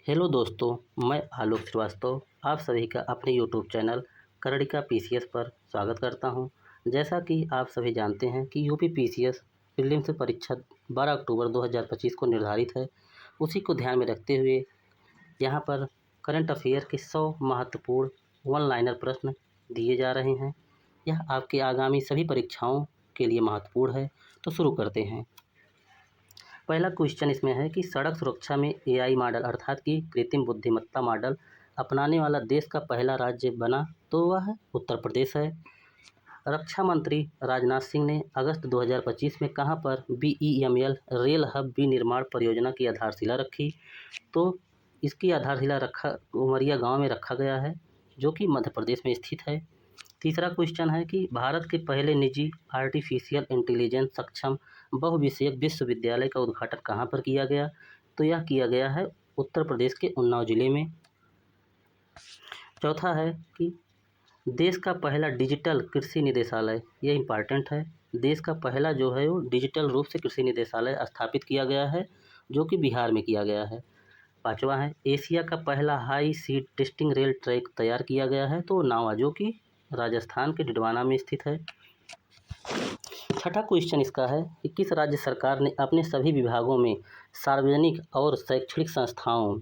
Hello दोस्तों, मैं आलोक श्रीवास्तव आप सभी का अपने यूट्यूब चैनल करड़िका पीसीएस पर स्वागत करता हूं। जैसा कि आप सभी जानते हैं कि यूपी पीसीएस प्रीलिम्स परीक्षा 12 अक्टूबर 2025 को निर्धारित है। उसी को ध्यान में रखते हुए यहां पर करंट अफेयर के 100 महत्वपूर्ण वन लाइनर प्रश्न दिए जा रहे हैं। यह आपके आगामी सभी परीक्षाओं के लिए महत्वपूर्ण है। तो शुरू करते हैं। पहला क्वेश्चन इसमें है कि सड़क सुरक्षा में एआई मॉडल अर्थात कि कृत्रिम बुद्धिमत्ता मॉडल अपनाने वाला देश का पहला राज्य बना, तो वह उत्तर प्रदेश है। रक्षा मंत्री राजनाथ सिंह ने अगस्त 2025 में कहां पर बीईएमएल रेल हब विनिर्माण परियोजना की आधारशिला रखी, तो इसकी आधारशिला उमरिया गांव में रखा गया है, जो कि मध्य प्रदेश में स्थित है। तीसरा क्वेश्चन है कि भारत के पहले निजी आर्टिफिशियल इंटेलिजेंस सक्षम बहुविषयक विश्वविद्यालय का उद्घाटन कहाँ पर किया गया, तो यह किया गया है उत्तर प्रदेश के उन्नाव जिले में। चौथा है कि देश का पहला डिजिटल कृषि निदेशालय, यह इम्पॉर्टेंट है। देश का पहला जो है वो डिजिटल रूप से कृषि निदेशालय स्थापित किया गया है, जो कि बिहार में किया गया है। पाँचवा है एशिया का पहला high speed testing rail track तैयार किया गया है, तो नावा, जो कि राजस्थान के डिडवाना में स्थित है। छठा क्वेश्चन इसका है कि किस राज्य सरकार ने अपने सभी विभागों में सार्वजनिक और शैक्षणिक संस्थाओं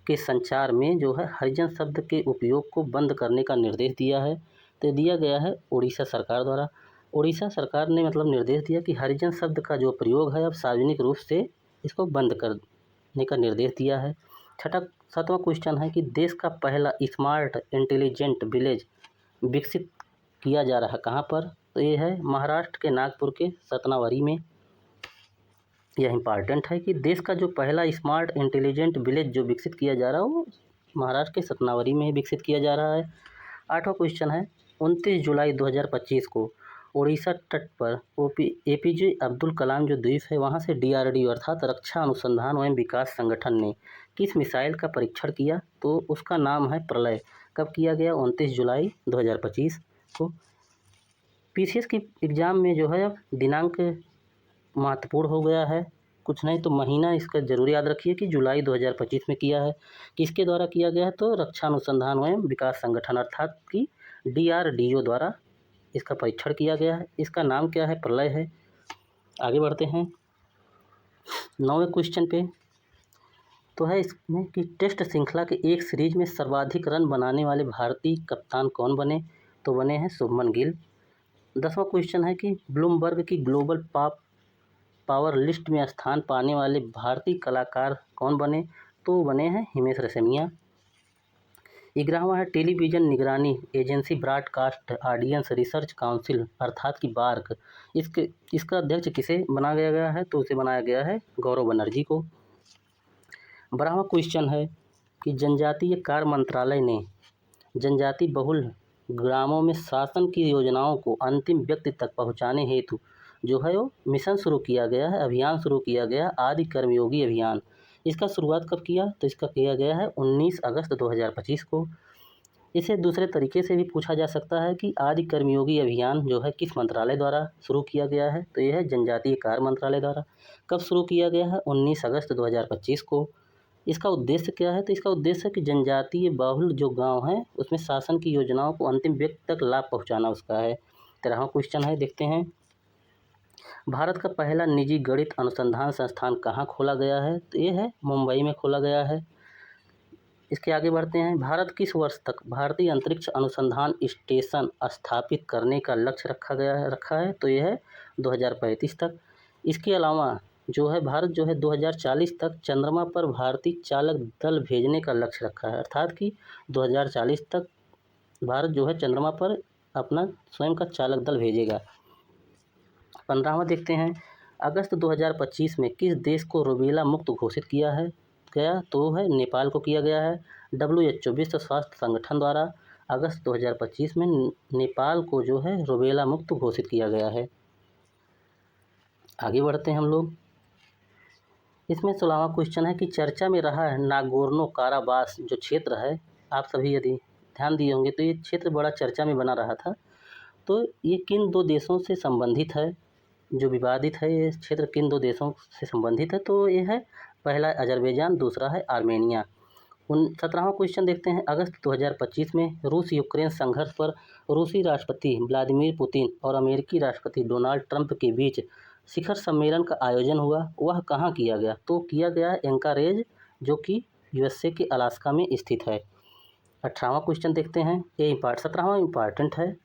के संचार में जो है हरिजन शब्द के उपयोग को बंद करने का निर्देश दिया है, तो दिया गया है उड़ीसा सरकार द्वारा। उड़ीसा सरकार ने मतलब निर्देश दिया कि हरिजन शब्द का जो प्रयोग है अब सार्वजनिक रूप से इसको बंद करने का निर्देश दिया है। सातवां क्वेश्चन है कि देश का पहला स्मार्ट इंटेलिजेंट विलेज विकसित किया जा रहा कहाँ पर, तो ये है महाराष्ट्र के नागपुर के सतनावरी में। यह इम्पॉर्टेंट है कि देश का जो पहला स्मार्ट इंटेलिजेंट विलेज जो विकसित किया जा रहा है वो महाराष्ट्र के सतनावरी में विकसित किया जा रहा है। आठवां क्वेश्चन है 29 जुलाई 2025 को उड़ीसा तट पर एपीजे अब्दुल कलाम जो द्वीप है वहाँ से डीआरडीओ अर्थात रक्षा अनुसंधान एवं विकास संगठन ने किस मिसाइल का परीक्षण किया, तो उसका नाम है प्रलय। कब किया गया? 29 जुलाई 2025 को। पीसीएस की एग्ज़ाम में जो है अब दिनांक महत्वपूर्ण हो गया है, कुछ नहीं तो महीना इसका जरूर याद रखिए कि जुलाई 2025 में किया है। किसके द्वारा किया गया है? तो रक्षा अनुसंधान एवं विकास संगठन अर्थात कि डीआरडीओ द्वारा इसका परीक्षण किया गया है। इसका नाम क्या है? प्रलय है। आगे बढ़ते हैं 9वें क्वेश्चन पे, तो है इसमें कि टेस्ट श्रृंखला के एक सीरीज में सर्वाधिक रन बनाने वाले भारतीय कप्तान कौन बने, तो बने हैं शुभमन गिल। 10वां क्वेश्चन है कि ब्लूमबर्ग की ग्लोबल पावर लिस्ट में स्थान पाने वाले भारतीय कलाकार कौन बने, तो बने हैं हिमेश रेशमिया। 11वां है टेलीविज़न निगरानी agency broadcast audience research council अर्थात कि बार्क, इसका अध्यक्ष किसे बनाया गया है, तो उसे बनाया गया है गौरव बनर्जी को। 12वां क्वेश्चन है कि जनजातीय कार्य मंत्रालय ने जनजाति बहुल ग्रामों में शासन की योजनाओं को अंतिम व्यक्ति तक पहुंचाने हेतु जो है वो मिशन शुरू किया गया है, अभियान शुरू किया गया, आदि कर्मयोगी अभियान। इसका शुरुआत कब किया, तो इसका किया गया है 19 अगस्त 2025 को। इसे दूसरे तरीके से भी पूछा जा सकता है कि आदि कर्मयोगी अभियान जो है किस मंत्रालय द्वारा शुरू किया गया है, तो यह है जनजातीय कार्य मंत्रालय द्वारा। कब शुरू किया गया है? 19 अगस्त 2025 को। इसका उद्देश्य क्या है, तो इसका उद्देश्य है कि जनजातीय बहुल जो गांव हैं उसमें शासन की योजनाओं को अंतिम व्यक्ति तक लाभ पहुंचाना उसका है। 13वां क्वेश्चन है, देखते हैं भारत का पहला निजी गणित अनुसंधान संस्थान कहाँ खोला गया है, तो ये है मुंबई में खोला गया है। इसके आगे बढ़ते हैं, भारत किस वर्ष तक भारतीय अंतरिक्ष अनुसंधान स्टेशन स्थापित करने का लक्ष्य रखा है, तो यह है 2035 तक। इसके अलावा जो है भारत जो है 2040 तक चंद्रमा पर भारतीय चालक दल भेजने का लक्ष्य रखा है, अर्थात कि 2040 तक भारत जो है चंद्रमा पर अपना स्वयं का चालक दल भेजेगा। 15वां देखते हैं, अगस्त 2025 में किस देश को रूबेला मुक्त घोषित किया गया, तो है नेपाल को किया गया है। WHO विश्व स्वास्थ्य संगठन द्वारा अगस्त 2025 में नेपाल को जो है रूबेला मुक्त घोषित किया गया है। आगे बढ़ते हैं हम लोग, इसमें 16वां क्वेश्चन है कि चर्चा में रहा है नागोर्नो काराबास जो क्षेत्र है, आप सभी यदि ध्यान दिए होंगे तो ये क्षेत्र बड़ा चर्चा में बना रहा था, तो ये किन दो देशों से संबंधित है, जो विवादित है ये क्षेत्र किन दो देशों से संबंधित है, तो ये है पहला अजरबैजान, दूसरा है आर्मेनिया। 17वां क्वेश्चन देखते हैं। अगस्त 2025 में रूस यूक्रेन संघर्ष पर रूसी राष्ट्रपति व्लादिमीर पुतिन और अमेरिकी राष्ट्रपति डोनाल्ड ट्रंप के बीच शिखर सम्मेलन का आयोजन हुआ। वह कहाँ किया गया? तो किया गया एंकारेज, जो कि यूएसए के अलास्का में स्थित है। 18वां क्वेश्चन देखते हैं। 17वां इम्पॉर्टेंट है,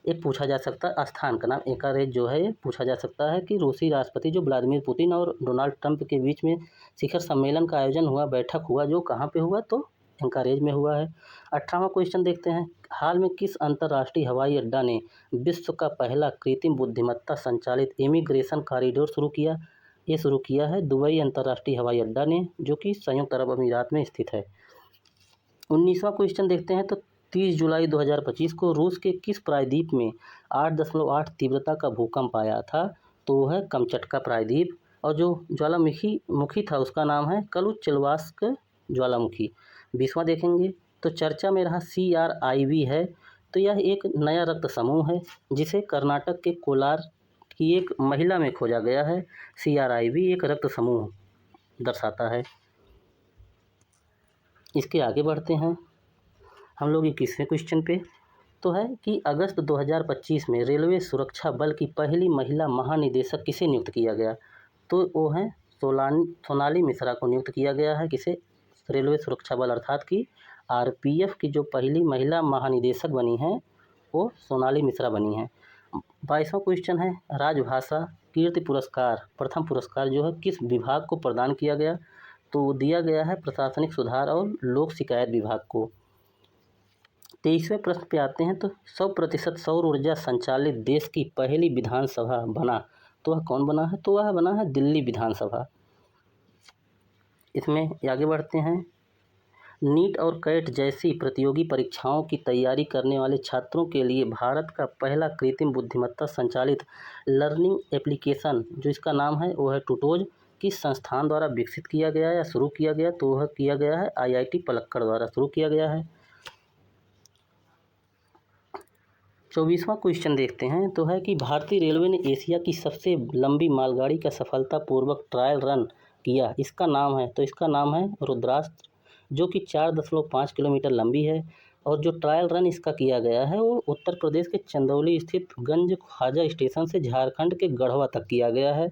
एक पूछा जा सकता है स्थान का नाम एंकारेज जो है, ये पूछा जा सकता है कि रूसी राष्ट्रपति जो व्लादिमीर पुतिन और डोनाल्ड ट्रंप के बीच में शिखर सम्मेलन का आयोजन हुआ, बैठक हुआ, जो कहाँ पे हुआ? तो एंकारेज में हुआ है। 18वां क्वेश्चन देखते हैं। हाल में किस अंतर्राष्ट्रीय हवाई अड्डा ने विश्व का पहला कृत्रिम बुद्धिमत्ता संचालित इमिग्रेशन कॉरिडोर शुरू किया? ये शुरू किया है दुबई अंतर्राष्ट्रीय हवाई अड्डा ने, जो कि संयुक्त अरब अमीरात में स्थित है। 19वां क्वेश्चन देखते हैं। तो 30 जुलाई 2025 को रूस के किस प्रायद्वीप में 8.8 तीव्रता का भूकंप आया था? तो वो है कमचटका प्रायद्वीप, और जो ज्वालामुखी था उसका नाम है कलुचेलवास्क ज्वालामुखी। 20वां देखेंगे। तो चर्चा में रहा CRIV है, तो यह एक नया रक्त समूह है जिसे कर्नाटक के कोलार की एक महिला में खोजा गया है। CRIV एक रक्त समूह दर्शाता है। इसके आगे बढ़ते हैं हम लोग 21वें क्वेश्चन पे। तो है कि अगस्त 2025 में रेलवे सुरक्षा बल की पहली महिला महानिदेशक किसे नियुक्त किया गया? तो वो है सोनाली मिश्रा को नियुक्त किया गया है। किसे? रेलवे सुरक्षा बल अर्थात कि RPF की जो पहली महिला महानिदेशक बनी है वो सोनाली मिश्रा बनी है। 22वां क्वेश्चन है। राजभाषा कीर्ति पुरस्कार प्रथम पुरस्कार जो है किस विभाग को प्रदान किया गया? तो दिया गया है प्रशासनिक सुधार और लोक शिकायत विभाग को। 23वें प्रश्न पे आते हैं। तो 100% सौर ऊर्जा संचालित देश की पहली विधानसभा बना, तो वह कौन बना है? तो वह बना है दिल्ली विधानसभा। इसमें आगे बढ़ते हैं। नीट और कैट जैसी प्रतियोगी परीक्षाओं की तैयारी करने वाले छात्रों के लिए भारत का पहला कृत्रिम बुद्धिमत्ता संचालित लर्निंग एप्लीकेशन, जो इसका नाम है वो है टूटोज, किस संस्थान द्वारा विकसित किया गया या शुरू किया गया? तो वह किया गया है IIT पलक्कड़ द्वारा शुरू किया गया है। 24वां क्वेश्चन देखते हैं। तो है कि भारतीय रेलवे ने एशिया की सबसे लंबी मालगाड़ी का सफलतापूर्वक ट्रायल रन किया, इसका नाम है? तो इसका नाम है रुद्रास्त्र, जो कि 4.5 किलोमीटर लंबी है। और जो ट्रायल रन इसका किया गया है वो उत्तर प्रदेश के चंदौली स्थित गंज ख्वाजा स्टेशन से झारखंड के गढ़वा तक किया गया है।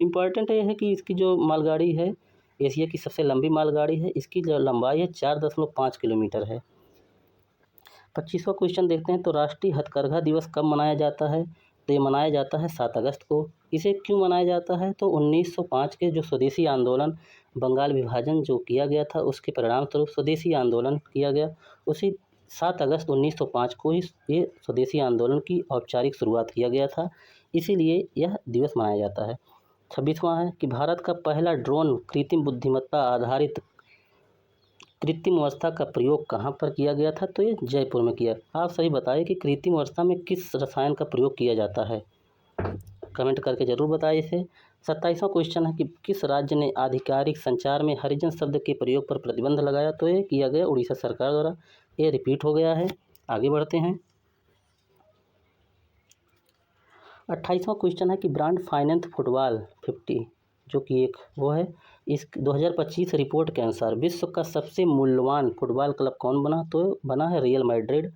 इम्पॉर्टेंट ये है कि इसकी जो मालगाड़ी है एशिया की सबसे लंबी मालगाड़ी है, इसकी जो लंबाई है 4.5 किलोमीटर है। 25वां क्वेश्चन देखते हैं। तो राष्ट्रीय हथकरघा दिवस कब मनाया जाता है? तो ये मनाया जाता है 7 अगस्त को। इसे क्यों मनाया जाता है? तो 1905 के जो स्वदेशी आंदोलन, बंगाल विभाजन जो किया गया था उसके परिणाम स्वरूप स्वदेशी आंदोलन किया गया, उसी 7 अगस्त 1905 को ही ये स्वदेशी आंदोलन की औपचारिक शुरुआत किया गया था, इसीलिए यह दिवस मनाया जाता है। 26वां है कि भारत का पहला ड्रोन कृत्रिम बुद्धिमत्ता आधारित कृत्रिम अवस्था का प्रयोग कहाँ पर किया गया था? तो ये जयपुर में किया। आप सही बताइए कि कृत्रिम अवस्था में किस रसायन का प्रयोग किया जाता है, कमेंट करके ज़रूर बताइए इसे। 27वां क्वेश्चन है कि किस राज्य ने आधिकारिक संचार में हरिजन शब्द के प्रयोग पर प्रतिबंध लगाया? तो ये किया गया उड़ीसा सरकार द्वारा। ये रिपीट हो गया है। आगे बढ़ते हैं। 28वां क्वेश्चन है कि ब्रांड फाइनेंस फुटबॉल 50 जो कि एक वो है, इस 2025 रिपोर्ट के अनुसार विश्व का सबसे मूल्यवान फुटबॉल क्लब कौन बना? तो बना है रियल मैड्रिड।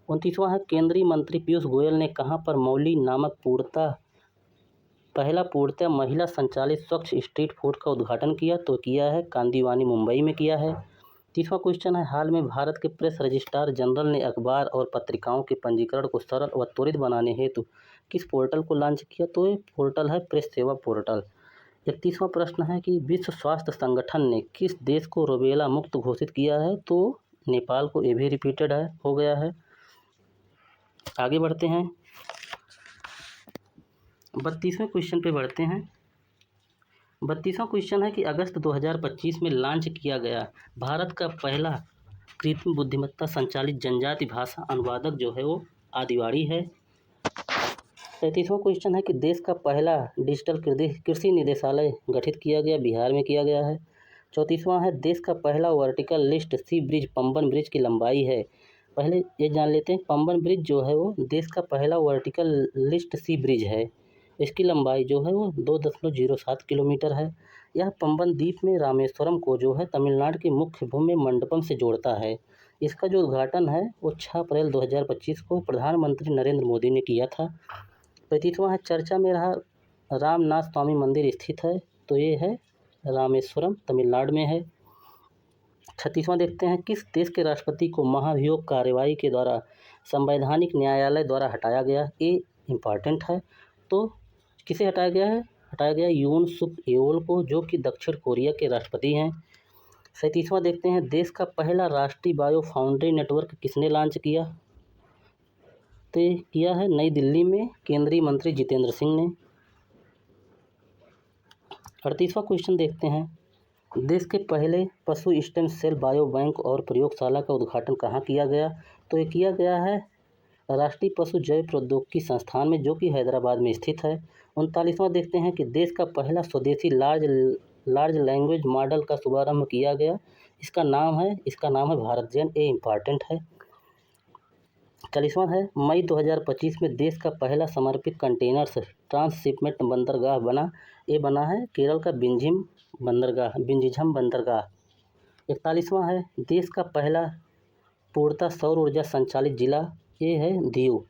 29वां है केंद्रीय मंत्री पीयूष गोयल ने कहाँ पर मौली नामक पहला पूर्णतः महिला संचालित स्वच्छ स्ट्रीट फूड का उद्घाटन किया? तो किया है कांदीवानी, मुंबई में किया है। 30वां क्वेश्चन है हाल में भारत के प्रेस रजिस्ट्रार जनरल ने अखबार और पत्रिकाओं के पंजीकरण को सरल व त्वरित बनाने हेतु किस पोर्टल को लॉन्च किया? तो ये पोर्टल है प्रेस सेवा पोर्टल। 31वां प्रश्न है कि विश्व स्वास्थ्य संगठन ने किस देश को रूबेला मुक्त घोषित किया है? तो नेपाल को। ये भी रिपीटेड है, हो गया है। आगे बढ़ते हैं। 32वें क्वेश्चन पे बढ़ते हैं। 32वां क्वेश्चन है कि अगस्त 2025 में लॉन्च किया गया भारत का पहला कृत्रिम बुद्धिमत्ता संचालित जनजाति भाषा अनुवादक जो है वो आदिवाड़ी है। 33वां क्वेश्चन है कि देश का पहला डिजिटल कृषि निदेशालय गठित किया गया, बिहार में किया गया है। 34वां है देश का पहला वर्टिकल लिफ्ट सी ब्रिज पंबन ब्रिज की लंबाई है। पहले ये जान लेते हैं, पंबन ब्रिज जो है वो देश का पहला वर्टिकल लिफ्ट सी ब्रिज है, इसकी लंबाई जो है वो 2.07 किलोमीटर है। यह पंबन द्वीप में रामेश्वरम को जो है तमिलनाडु के मुख्य भूमि मंडपम से जोड़ता है। इसका जो उद्घाटन है वो 6 अप्रैल 2025 को प्रधानमंत्री नरेंद्र मोदी ने किया था। 35वां है, चर्चा में रहा रामनाथ स्वामी मंदिर स्थित है, तो ये है रामेश्वरम, तमिलनाडु में है। 36वां देखते हैं, किस देश के राष्ट्रपति को महाभियोग कार्रवाई के द्वारा संवैधानिक न्यायालय द्वारा हटाया गया? ये इम्पॉर्टेंट है। तो किसे हटाया गया है? हटाया गया यून सुक येओल को, जो कि दक्षिण कोरिया के राष्ट्रपति हैं। 37वां देखते हैं, देश का पहला राष्ट्रीय बायो फाउंड्री नेटवर्क किसने लॉन्च किया? तो ये किया है नई दिल्ली में केंद्रीय मंत्री जितेंद्र सिंह ने। 38वां क्वेश्चन देखते हैं, देश के पहले पशु स्टेम सेल बायो बैंक और प्रयोगशाला का उद्घाटन कहाँ किया गया? तो ये किया गया है राष्ट्रीय पशु जैव प्रौद्योगिकी संस्थान में, जो कि हैदराबाद में स्थित है। 39वां देखते हैं कि देश का पहला स्वदेशी लार्ज लैंग्वेज मॉडल का शुभारंभ किया गया। इसका नाम है भारत जेन। ये इम्पॉर्टेंट है। 40वां है, मई 2025 में देश का पहला समर्पित कंटेनर्स ट्रांसशिपमेंट बंदरगाह बना। ये बना है केरल का बिंझिम बंदरगाह। 41वां है, देश का पहला पूर्णतः सौर ऊर्जा संचालित जिला, ये है दीव।